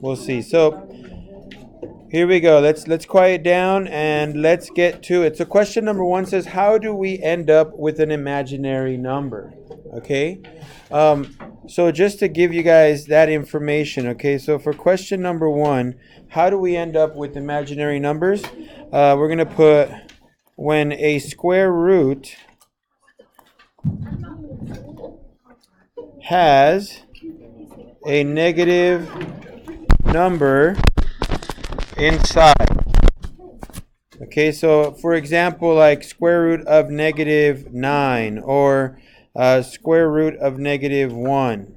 We'll see. So here we go. Let's quiet down and let's get to it. So question number 1 says, how do we end up with an imaginary number? Okay. So just to give you guys that information, okay, so for question number 1, how do we end up with imaginary numbers? We're going to put when a square root has a negative number inside. Okay, so for example, like square root of negative 9 or square root of negative 1.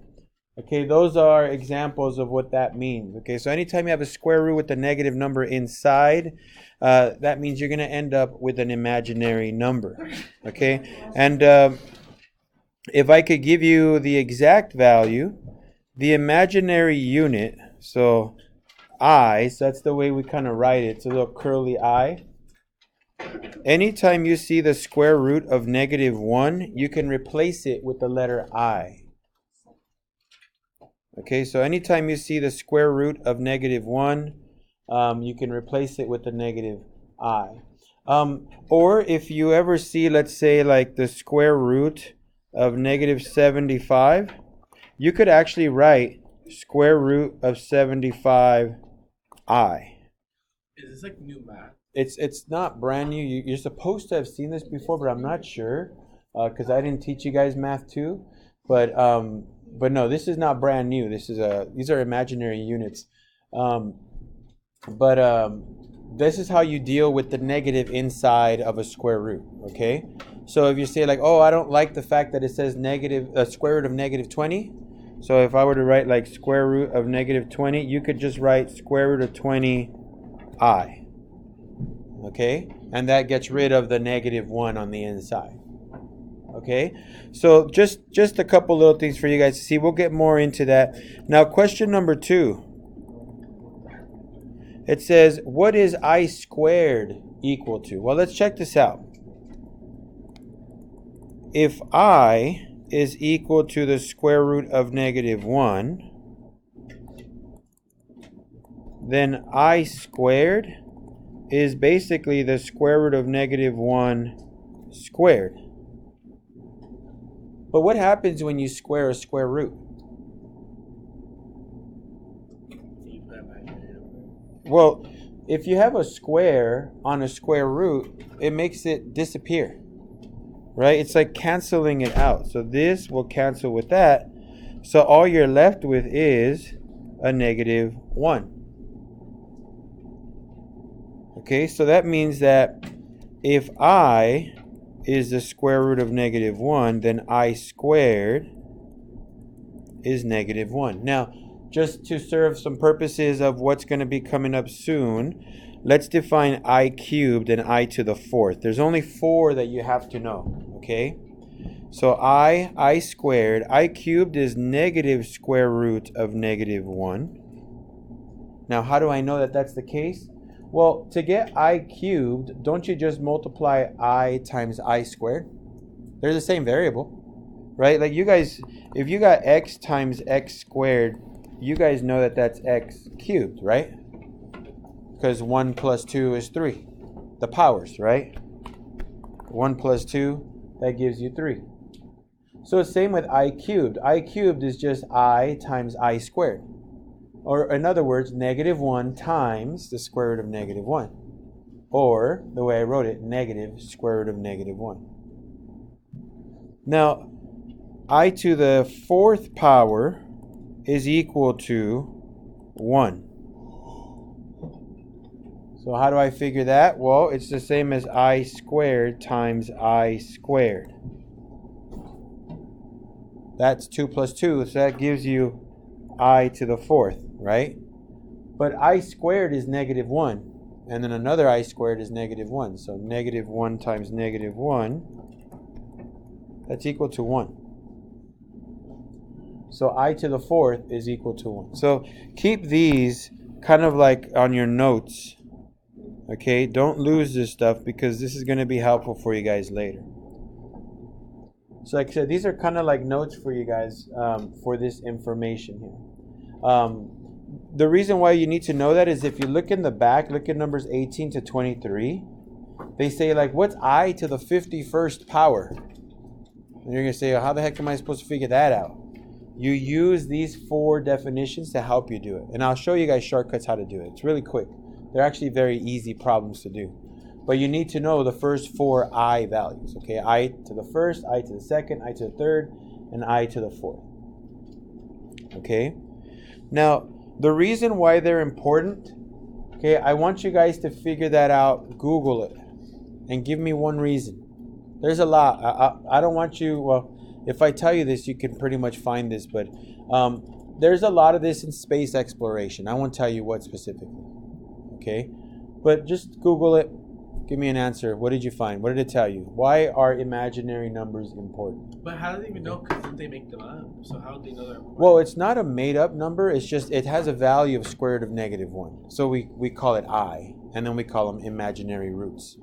Okay, those are examples of what that means. Okay, so anytime you have a square root with a negative number inside, that means you're going to end up with an imaginary number. Okay, and if I could give you the exact value, the imaginary unit, so I, so that's the way we kind of write it, it's a little curly I. Anytime you see the square root of negative 1, you can replace it with the letter I. Okay, so anytime you see the square root of negative 1, you can replace it with the negative I. Or if you ever see, let's say, like the square root of negative 75, you could actually write square root of 75 I. Is this like new math? It's not brand new. You're supposed to have seen this before, but I'm not sure because I didn't teach you guys math too. But no, this is not brand new. These are imaginary units. This is how you deal with the negative inside of a square root. Okay, so if you say like, oh, I don't like the fact that it says negative square root of negative 20. So if I were to write like square root of negative 20, you could just write square root of 20 I. Okay, and that gets rid of the negative 1 on the inside. Okay, so just a couple little things for you guys to see. We'll get more into that. Now, question number 2. It says, what is I squared equal to? Well, let's check this out. If I is equal to the square root of negative 1, then I squared is basically the square root of negative 1 squared. But what happens when you square a square root? Well, if you have a square on a square root, it makes it disappear. Right? It's like canceling it out. So this will cancel with that. So all you're left with is a negative 1. Okay, so that means that if I is the square root of negative 1, then I squared is negative 1. Now, just to serve some purposes of what's going to be coming up soon, let's define I cubed and I to the 4th. There's only 4 that you have to know. Okay, so I squared, I cubed is negative square root of negative 1. Now, how do I know that that's the case? Well, to get I cubed, don't you just multiply I times I squared? They're the same variable, right? Like you guys, if you got x times x squared, you guys know that that's x cubed, right? Because 1 plus 2 is 3. The powers, right? 1 plus 2, that gives you 3. So same with I cubed. I cubed is just I times I squared. Or in other words, negative 1 times the square root of negative 1. Or, the way I wrote it, negative square root of negative 1. Now, I to the 4th power is equal to 1. So how do I figure that? Well, it's the same as I squared times I squared. That's 2 plus 2, so that gives you I to the 4th, right? But I squared is negative 1, and then another I squared is negative 1. So negative 1 times negative 1, that's equal to 1. So I to the 4th is equal to 1. So keep these kind of like on your notes. Okay, don't lose this stuff because this is going to be helpful for you guys later. So like I said, these are kind of like notes for you guys for this information here. the reason why you need to know that is if you look in the back, look at numbers 18 to 23. They say, like, what's I to the 51st power? And you're going to say, how the heck am I supposed to figure that out? You use these 4 definitions to help you do it. And I'll show you guys shortcuts how to do it. It's really quick. They're actually very easy problems to do. But you need to know the first 4 I values. Okay, I to the first, I to the second, I to the third, and I to the fourth. Okay? Now, the reason why they're important, okay, I want you guys to figure that out. Google it. And give me one reason. There's a lot. I don't want you, well, if I tell you this, you can pretty much find this, but there's a lot of this in space exploration. I won't tell you what specifically. Okay? But just Google it. Give me an answer. What did you find? What did it tell you? Why are imaginary numbers important? But how do they even know? Because didn't they make them up? So how do they know they're important? Well, it's not a made-up number. It's just it has a value of square root of -1. So we call it I, and then we call them imaginary roots.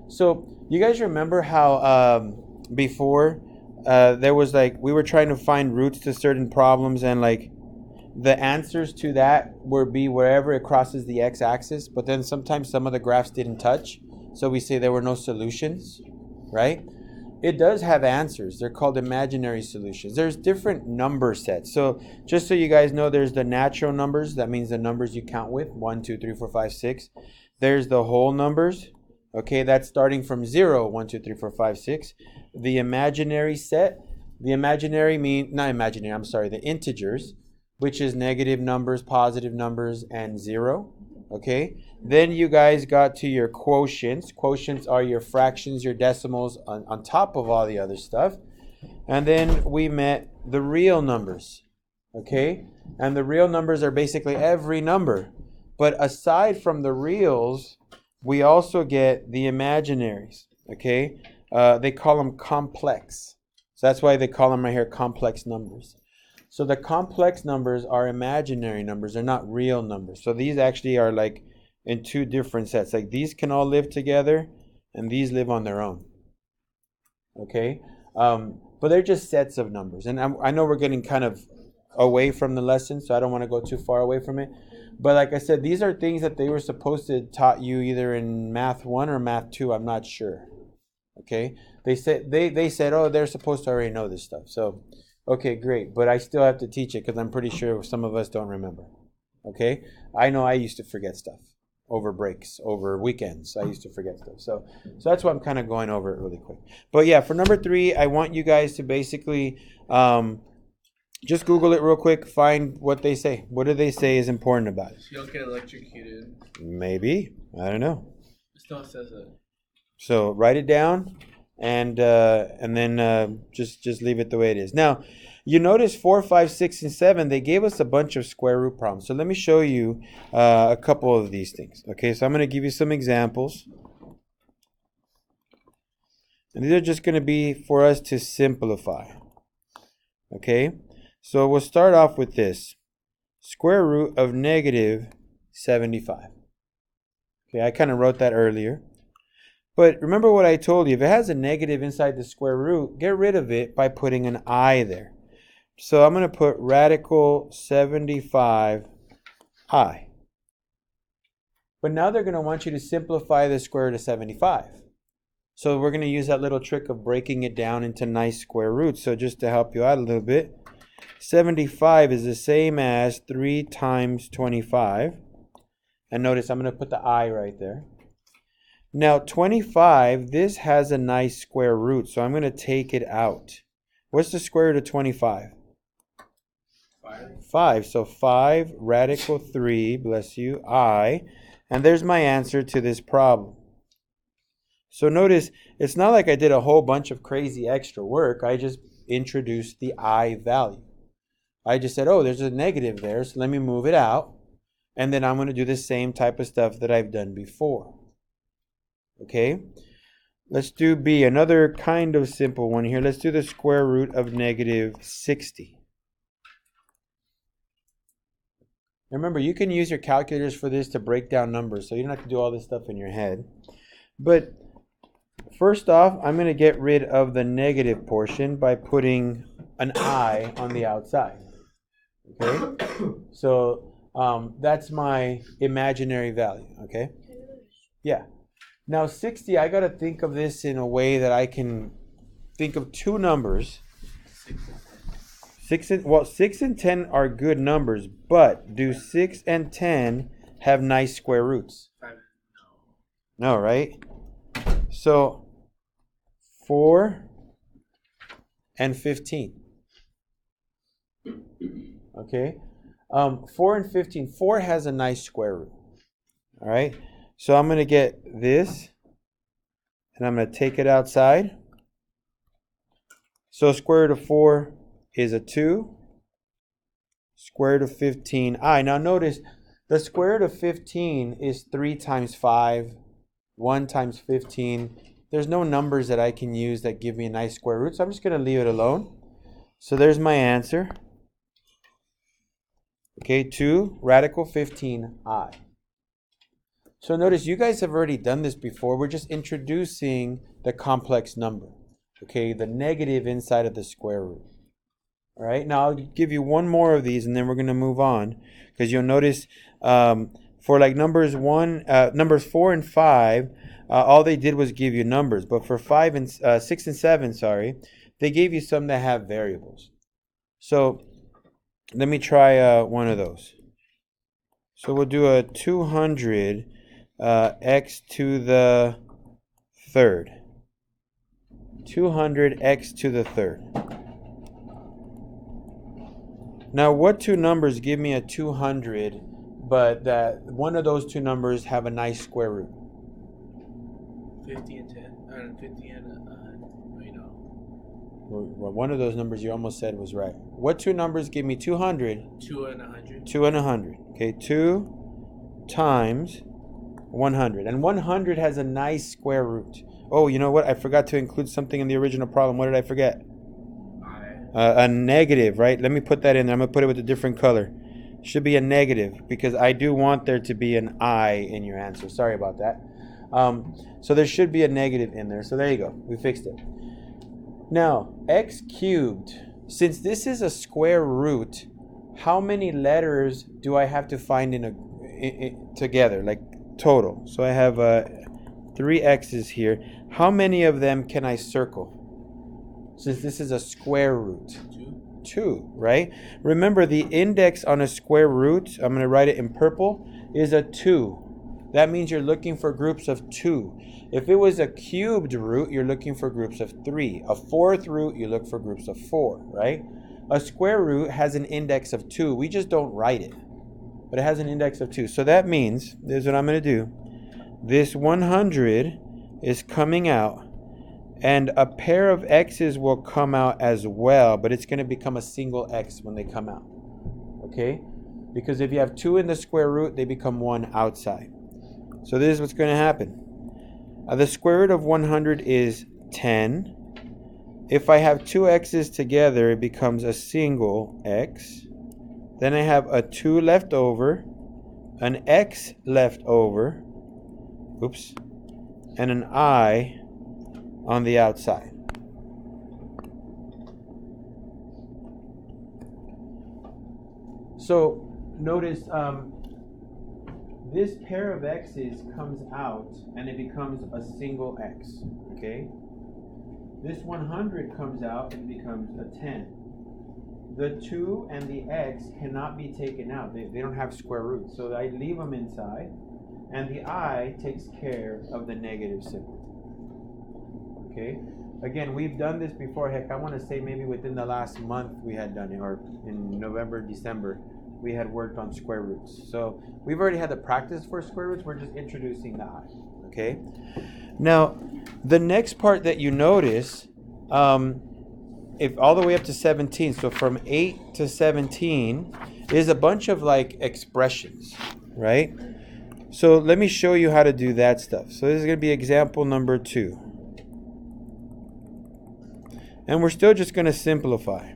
So you guys remember how before there was like we were trying to find roots to certain problems, and like the answers to that would be wherever it crosses the x-axis, but then sometimes some of the graphs didn't touch, so we say there were no solutions, right? It does have answers. They're called imaginary solutions. There's different number sets. So just so you guys know, there's the natural numbers. That means the numbers you count with, 1, 2, 3, 4, 5, 6. There's the whole numbers. Okay, that's starting from 0, 1, 2, 3, 4, 5, 6. The imaginary set, the integers, which is negative numbers, positive numbers, and 0. Okay, then you guys got to your quotients. Quotients are your fractions, your decimals on top of all the other stuff. And then we met the real numbers. Okay, and the real numbers are basically every number. But aside from the reals, we also get the imaginaries. Okay, they call them complex. So that's why they call them right here complex numbers. So the complex numbers are imaginary numbers. They're not real numbers. So these actually are like in 2 different sets. Like these can all live together and these live on their own. Okay? But they're just sets of numbers. And I know we're getting kind of away from the lesson, so I don't want to go too far away from it. But like I said, these are things that they were supposed to taught you either in Math 1 or Math 2. I'm not sure. Okay? They said, oh, they're supposed to already know this stuff. So okay, great, but I still have to teach it because I'm pretty sure some of us don't remember. Okay? I know I used to forget stuff over breaks, over weekends. I used to forget stuff. So that's why I'm kind of going over it really quick. But yeah, for number 3, I want you guys to basically just Google it real quick, find what they say. What do they say is important about it? So you don't get electrocuted. Maybe. I don't know. It still says it. So write it down. And then just leave it the way it is. Now, you notice 4, 5, 6, and 7, they gave us a bunch of square root problems. So let me show you a couple of these things. Okay, so I'm going to give you some examples. And these are just going to be for us to simplify. Okay, so we'll start off with this. Square root of -75. Okay, I kind of wrote that earlier. But remember what I told you. If it has a negative inside the square root, get rid of it by putting an I there. So I'm going to put radical 75I. But now they're going to want you to simplify the square root of 75. So we're going to use that little trick of breaking it down into nice square roots. So just to help you out a little bit, 75 is the same as 3 times 25. And notice I'm going to put the I right there. Now 25, this has a nice square root, so I'm going to take it out. What's the square root of 25? 5. So 5 radical 3, bless you, I. And there's my answer to this problem. So notice, it's not like I did a whole bunch of crazy extra work. I just introduced the I value. I just said, oh, there's a negative there, so let me move it out. And then I'm going to do the same type of stuff that I've done before. Okay, let's do B, another kind of simple one here. Let's do the square root of -60. Remember, you can use your calculators for this to break down numbers, so you don't have to do all this stuff in your head. But first off, I'm going to get rid of the negative portion by putting an I on the outside. Okay? So that's my imaginary value. Okay? Yeah. Now 60, I got to think of this in a way that I can think of two numbers. 6 and 10 are good numbers, but do 6 and 10 have nice square roots? No, right? So 4 and 15. Okay? 4 and 15. 4 has a nice square root. All right? So I'm going to get this, and I'm going to take it outside. So square root of 4 is a 2. Square root of 15, I. Now notice, the square root of 15 is 3 times 5, 1 times 15. There's no numbers that I can use that give me a nice square root, so I'm just going to leave it alone. So there's my answer. Okay, 2 radical 15i. So notice you guys have already done this before. We're just introducing the complex number. Okay, the negative inside of the square root. All right, now I'll give you one more of these and then we're going to move on. Because you'll notice for like numbers 4 and 5, all they did was give you numbers. But for 6 and 7, sorry, they gave you some that have variables. So let me try one of those. So we'll do a 200 x to the third. 200 x to the third. Now, what two numbers give me a 200, but that one of those two numbers have a nice square root? 50 and 10, 50 and Well, one of those numbers you almost said was right. What two numbers give me 200? 2 and 100. 2 and 100. Okay, 2 times 100. And 100 has a nice square root. Oh, you know what? I forgot to include something in the original problem. What did I forget? A negative, right? Let me put that in there. I'm going to put it with a different color. Should be a negative because I do want there to be an I in your answer. Sorry about that. So there should be a negative in there. So there you go. We fixed it. Now, x cubed. Since this is a square root, how many letters do I have to find together, like total? So I have 3 x's here. How many of them can I circle? Since this is a square root. 2, right? Remember, the index on a square root, I'm going to write it in purple, is a 2. That means you're looking for groups of 2. If it was a cubed root, you're looking for groups of 3. A fourth root, you look for groups of 4, right? A square root has an index of 2. We just don't write it. But it has an index of 2. So that means, this is what I'm going to do. This 100 is coming out. And a pair of x's will come out as well, but it's going to become a single x when they come out. Okay? Because if you have 2 in the square root, they become 1 outside. So this is what's going to happen. The square root of 100 is 10. If I have 2 x's together, it becomes a single x. Then I have a 2 left over, an x left over, oops, and an I on the outside. So notice this pair of x's comes out and it becomes a single x. Okay? This 100 comes out and becomes a 10. The 2 and the x cannot be taken out. They don't have square roots. So I leave them inside, and the I takes care of the negative symbol. Okay? Again, we've done this before. Heck, I want to say maybe within the last month we had done it, or in November, December, we had worked on square roots. So we've already had the practice for square roots. We're just introducing the I. Okay? Now, the next part that you notice, if all the way up to 17, so from 8 to 17, is a bunch of like expressions, right? So let me show you how to do that stuff. So this is going to be example number 2. And we're still just going to simplify.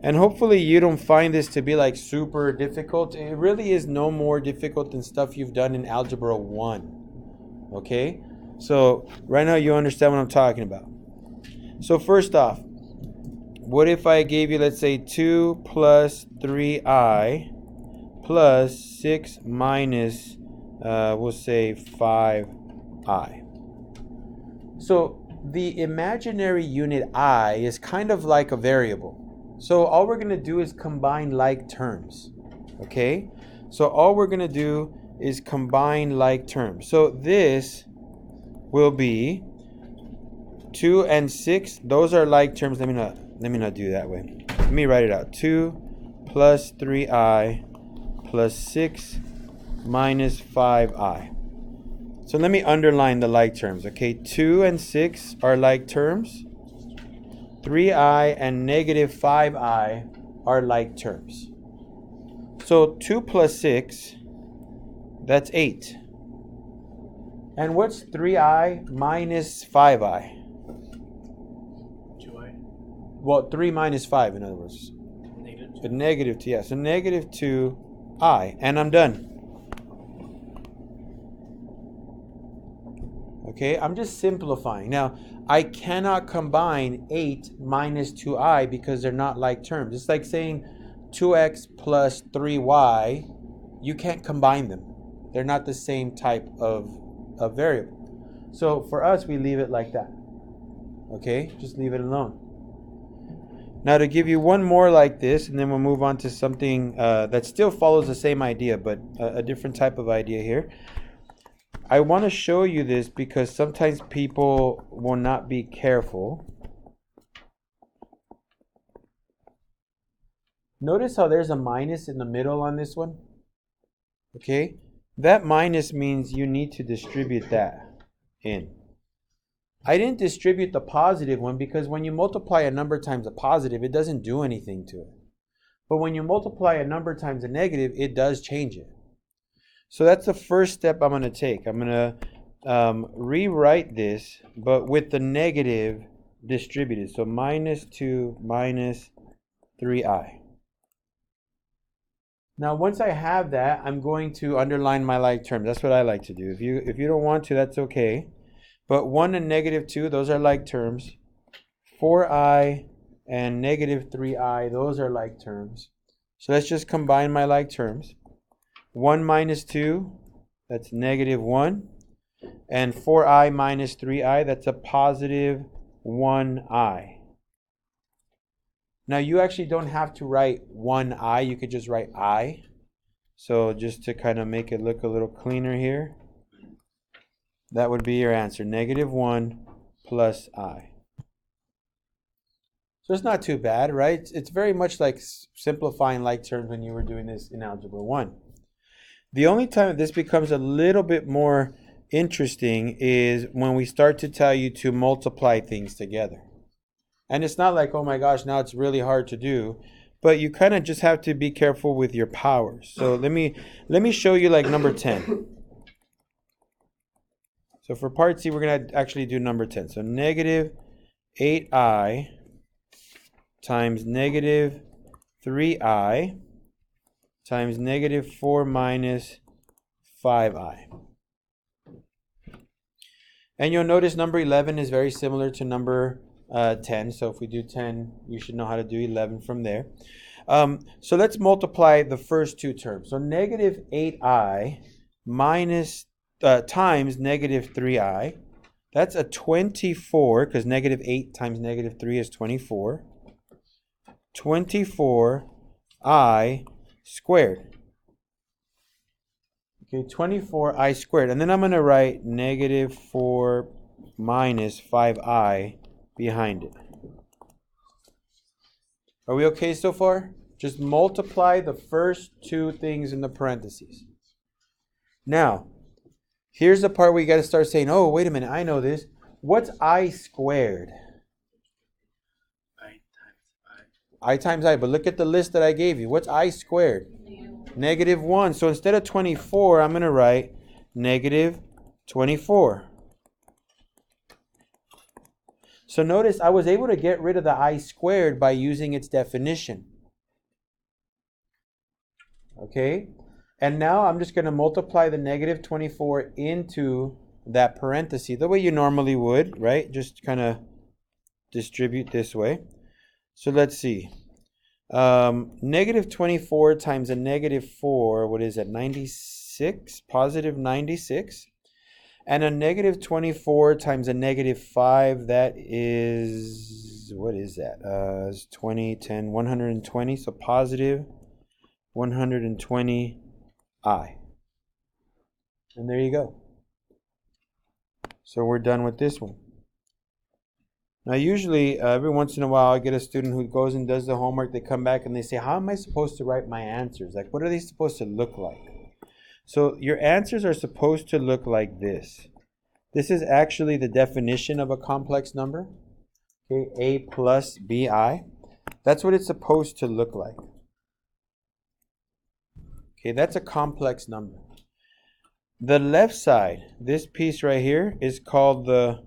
And hopefully you don't find this to be like super difficult. It really is no more difficult than stuff you've done in Algebra 1. Okay? So right now you understand what I'm talking about. So first off, what if I gave you, let's say, 2 plus 3i plus 6 minus, we'll say, 5i. So the imaginary unit I is kind of like a variable. So all we're going to do is combine like terms. Okay? So all we're going to do is combine like terms. So this will be 2 and 6. Those are like terms. Let me not do that way. Let me write it out. 2 plus 3i plus 6 minus 5i. So let me underline the like terms. Okay, 2 and 6 are like terms. 3i and negative 5i are like terms. So 2 plus 6, that's 8. And what's 3i minus 5i? 2i. Well, 3 minus 5, in other words. Negative 2. A negative 2, yeah. So negative 2i. And I'm done. Okay, I'm just simplifying. Now, I cannot combine 8 minus 2i because they're not like terms. It's like saying 2x plus 3y. You can't combine them. They're not the same type of variable. So for us, we leave it like that. Okay, just leave it alone. Now to give you one more like this, and then we'll move on to something that still follows the same idea, but a different type of idea here. I want to show you this because sometimes people will not be careful. Notice how there's a minus in the middle on this one? Okay? That minus means you need to distribute that in. I didn't distribute the positive one because when you multiply a number times a positive, it doesn't do anything to it. But when you multiply a number times a negative, it does change it. So that's the first step I'm going to take. I'm going to rewrite this, but with the negative distributed. So minus 2 minus 3i. Now, once I have that, I'm going to underline my like terms. That's what I like to do. If you don't want to, that's okay. But 1 and negative 2, those are like terms. 4i and negative 3i, those are like terms. So let's just combine my like terms. 1 minus 2, that's negative 1. And 4i minus 3i, that's a positive 1i. Now you actually don't have to write 1i, you could just write I. So just to kind of make it look a little cleaner here, that would be your answer, negative 1 plus I. So it's not too bad, right? It's very much like simplifying like terms when you were doing this in Algebra 1. The only time this becomes a little bit more interesting is when we start to tell you to multiply things together. And it's not like, oh my gosh, now it's really hard to do, but you kind of just have to be careful with your powers. So let me show you like number 10. So for part C, we're going to actually do number 10. So negative 8i times negative 3i times negative 4 minus 5i. And you'll notice number 11 is very similar to number 10. So if we do 10, you should know how to do 11 from there. So let's multiply the first two terms. So negative 8i minus times negative 3i. That's a 24, because negative 8 times negative 3 is 24. 24i squared. Okay, 24i squared. And then I'm going to write negative 4 minus 5i behind it. Are we okay so far? Just multiply the first two things in the parentheses. Now, here's the part where you got to start saying, oh, wait a minute, I know this. What's I squared? I times I, but look at the list that I gave you. What's I squared? Negative 1. So instead of 24, I'm going to write negative 24. So notice I was able to get rid of the I squared by using its definition. Okay? And now I'm just going to multiply the negative 24 into that parenthesis, the way you normally would, right? Just kind of distribute this way. So let's see. Negative 24 times a negative 4, what is that, 96? Positive 96. And a negative 24 times a negative 5, that is, what is that? It's 20, 10, 120, so positive 120i. And there you go. So we're done with this one. Now usually, every once in a while, I get a student who goes and does the homework, they come back and they say, how am I supposed to write my answers? Like, what are they supposed to look like? So your answers are supposed to look like this. This is actually the definition of a complex number. Okay, a plus bi. That's what it's supposed to look like. Okay, that's a complex number. The left side, this piece right here, is called the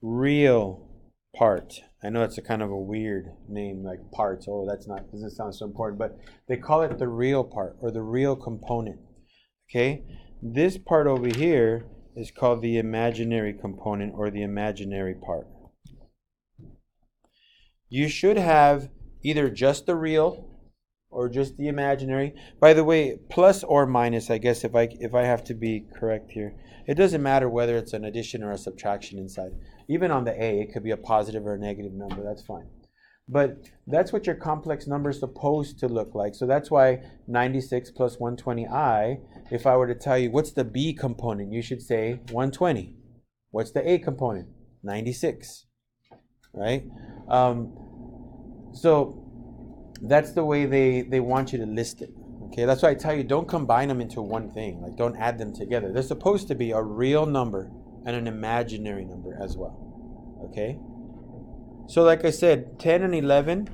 real part. I know it's a kind of a weird name, like parts. Oh, doesn't sound so important, but they call it the real part or the real component. Okay, this part over here is called the imaginary component or the imaginary part. You should have either just the real or just the imaginary. By the way, plus or minus, I guess if I have to be correct here, it doesn't matter whether it's an addition or a subtraction inside. Even on the A, it could be a positive or a negative number, that's fine. But that's what your complex number is supposed to look like. So that's why 96 plus 120i, if I were to tell you what's the B component, you should say 120. What's the A component? 96, right? So that's the way they want you to list it. Okay, that's why I tell you, don't combine them into one thing. Like, don't add them together. They're supposed to be a real number and an imaginary number as well. Okay? So like I said, 10 and 11,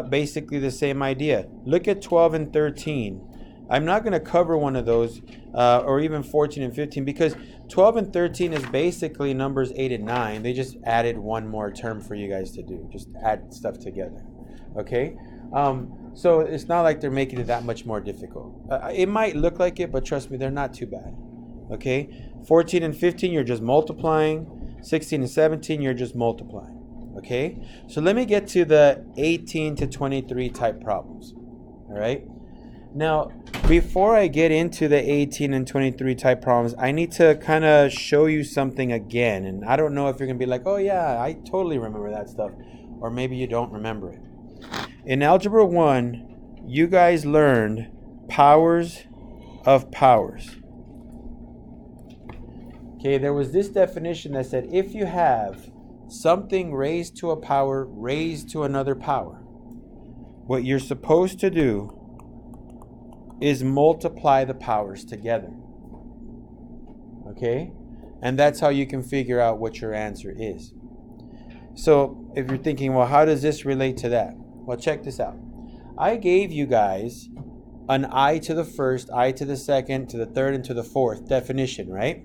basically the same idea. Look at 12 and 13. I'm not going to cover one of those, or even 14 and 15, because 12 and 13 is basically numbers 8 and 9. They just added one more term for you guys to do. Just add stuff together. Okay? So it's not like they're making it that much more difficult. It might look like it, but trust me, they're not too bad. Okay? 14 and 15, you're just multiplying. 16 and 17, you're just multiplying. Okay? So let me get to the 18 to 23 type problems. All right? Now, before I get into the 18 and 23 type problems, I need to kind of show you something again. And I don't know if you're going to be like, oh yeah, I totally remember that stuff. Or maybe you don't remember it. In Algebra 1, you guys learned powers of powers. Okay, there was this definition that said if you have something raised to a power raised to another power, what you're supposed to do is multiply the powers together. Okay? And that's how you can figure out what your answer is. So if you're thinking, well, how does this relate to that? Well, check this out. I gave you guys an I to the first, I to the second, to the third, and to the fourth definition, right?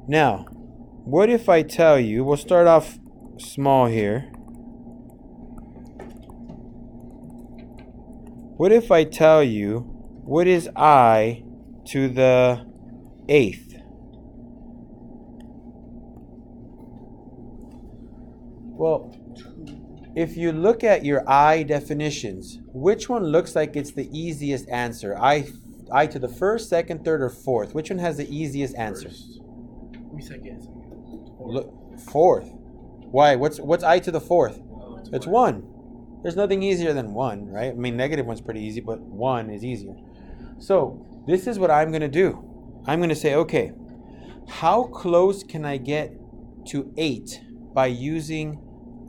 Now, what if I tell you, we'll start off small here. What if I tell you, what is I to the eighth? Well, if you look at your I definitions, which one looks like it's the easiest answer? I to the first, second, third, or fourth? Which one has the easiest answer? Let me second. Look, fourth. Why? What's I to the fourth? Oh, it's 1. There's nothing easier than 1, right? I mean, negative 1's pretty easy, but 1 is easier. So this is what I'm going to do. I'm going to say, okay, how close can I get to 8 by using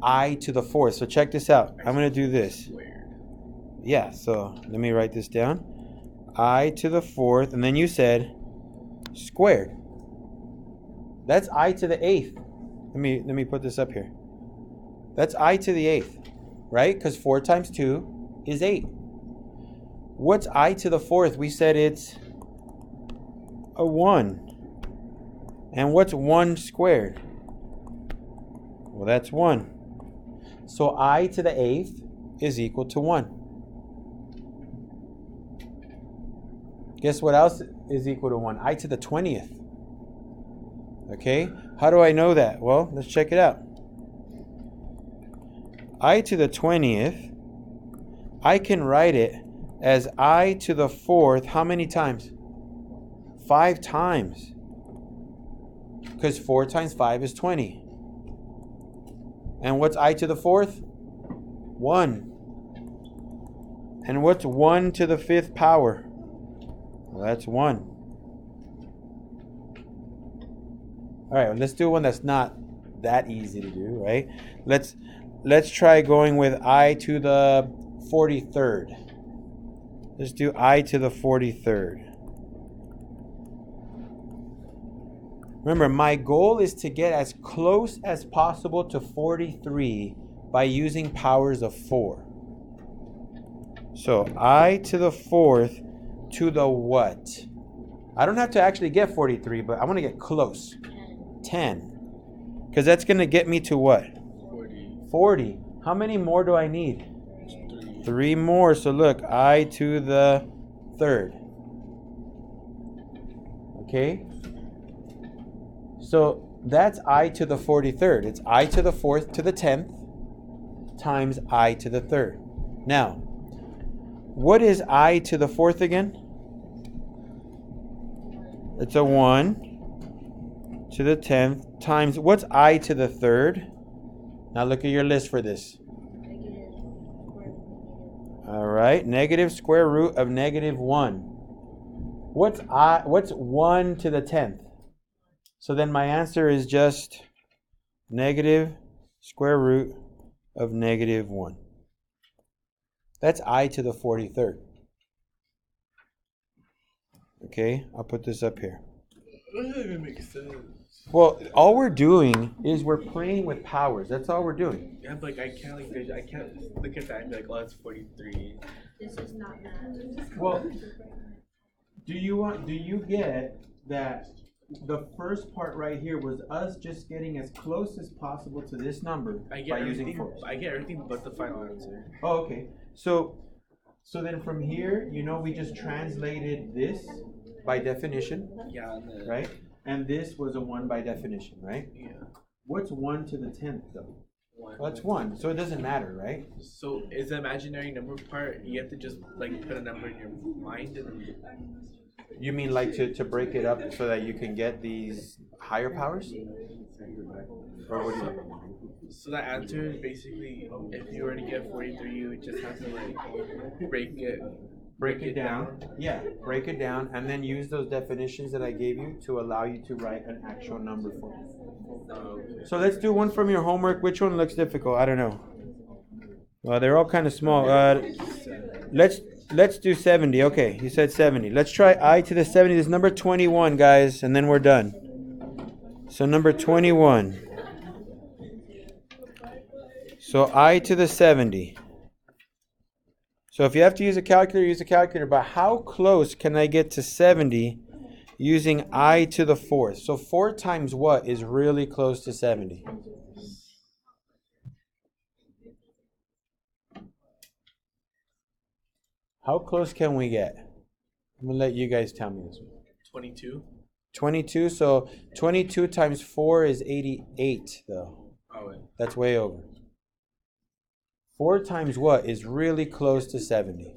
I to the fourth? So check this out. I'm going to do this. Yeah, so let me write this down. I to the fourth, and then you said squared. That's I to the eighth. Let me put this up here. That's I to the eighth, right? Because 4 times 2 is 8. What's I to the fourth? We said it's a 1. And what's 1 squared? Well, that's 1. So I to the eighth is equal to 1. Guess what else is equal to 1? I to the 20th. Okay, how do I know that? Well, let's check it out. I to the 20th, I can write it as I to the 4th. How many times? 5 times. Because 4 times 5 is 20. And what's I to the 4th? 1. And what's 1 to the 5th power? Well, that's 1. All right, let's do one that's not that easy to do, right? Let's try going with I to the 43rd. Let's do I to the 43rd. Remember, my goal is to get as close as possible to 43 by using powers of 4. So I to the 4th to the what? I don't have to actually get 43, but I want to get close. 10. Because that's going to get me to what? 40. How many more do I need? 3 more. So look, I to the 3rd. Okay? So that's I to the 43rd. It's I to the 4th to the 10th times I to the 3rd. Now, what is I to the 4th again? It's a 1 to the 10th times, what's I to the 3rd? Now look at your list for this. All right, negative square root of negative 1. What's 1 to the 10th? So then my answer is just negative square root of negative 1. That's I to the 43rd. Okay, I'll put this up here. That doesn't even make sense. Well, all we're doing is we're playing with powers. That's all we're doing. Yeah, but I can't I can't look at that and be like, oh, it's 43. This is not that. Well, do you get that the first part right here was us just getting as close as possible to this number I get by everything. using force? I get everything but the final answer. Oh, okay. So then from here, we just translated this by definition, Yeah. And then, right? And this was a 1 by definition, right? Yeah. What's 1 to the 10th though? One. Well, that's 1, so it doesn't matter, right? So is the imaginary number part? You have to just like put a number in your mind and. You mean like to break it up so that you can get these higher powers? Or what do you mean? So that answer is basically, if you were to get 43, you would just have to like break it down. Yeah, break it down and then use those definitions that I gave you to allow you to write an actual number for it. So let's do one from your homework. Which one looks difficult? I don't know. Well, they're all kind of small. Let's do 70. Okay, you said 70. Let's try I to the 70. This is number 21, guys, and then we're done. So number 21. So I to the 70. So if you have to use a calculator, use a calculator. But how close can I get to 70 using I to the 4th? So 4 times what is really close to 70? How close can we get? I'm going to let you guys tell me this one. 22. 22. So 22 times 4 is 88, though. Oh, wait. That's way over. 4 times what is really close to 70?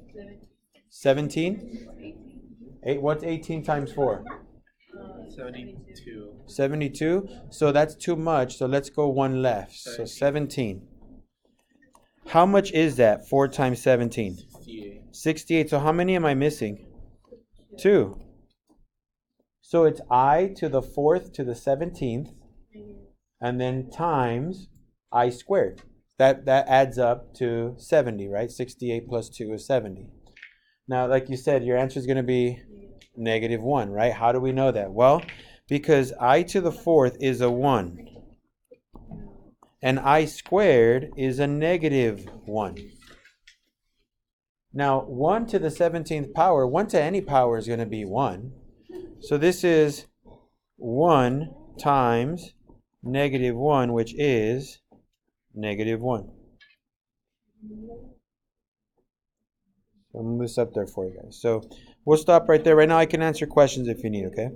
17? 8. What's 18 times 4? 72. 72. So that's too much. So let's go one left. So 17. How much is that? 4 times 17? 68. 68. So how many am I missing? 2. So it's I to the 4th to the 17th, and then times I squared. That adds up to 70, right? 68 plus 2 is 70. Now, like you said, your answer is going to be -1, right? How do we know that? Well, because I to the 4th is a 1, and I squared is a -1. Now, 1 to the 17th power, 1 to any power is going to be 1. So this is 1 times -1, which is -1. So I'm going to move this up there for you guys. So we'll stop right there. Right now I can answer questions if you need, okay?